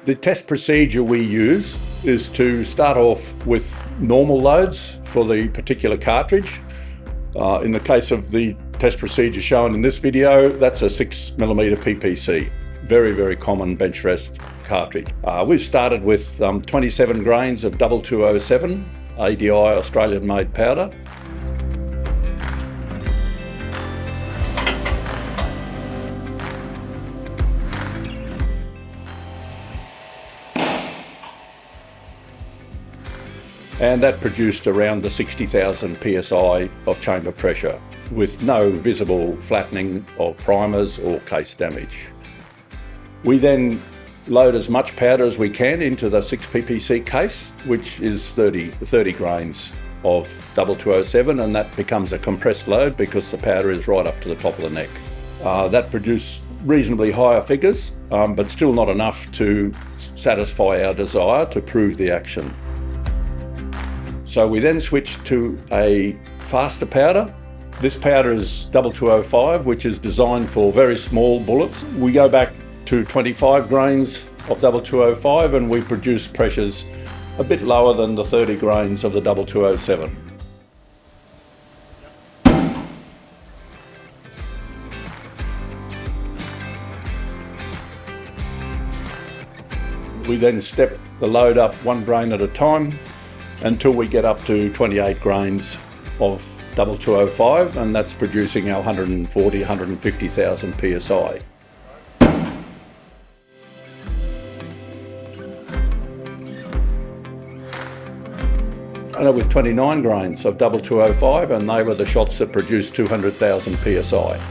The test procedure we use is to start off with normal loads for the particular cartridge. In the case of the test procedure shown in this video, that's a 6mm PPC. Very, very common bench rest cartridge. We've started with 27 grains of 2207 ADI Australian made powder. And that produced around the 60,000 psi of chamber pressure with no visible flattening of primers or case damage. We then load as much powder as we can into the 6 ppc case, which is 30 grains of 2207, and that becomes a compressed load because the powder is right up to the top of the neck. That produced reasonably higher figures, but still not enough to satisfy our desire to prove the action. So we then switched to a faster powder. This powder is 2205, which is designed for very small bullets. We go back to 25 grains of 2205 and we produce pressures a bit lower than the 30 grains of the 2207. We then step the load up 1 grain at a time until we get up to 28 grains of 2205, and that's producing our 150,000 psi. And with 29 grains of 2205, and they were the shots that produced 200,000 psi.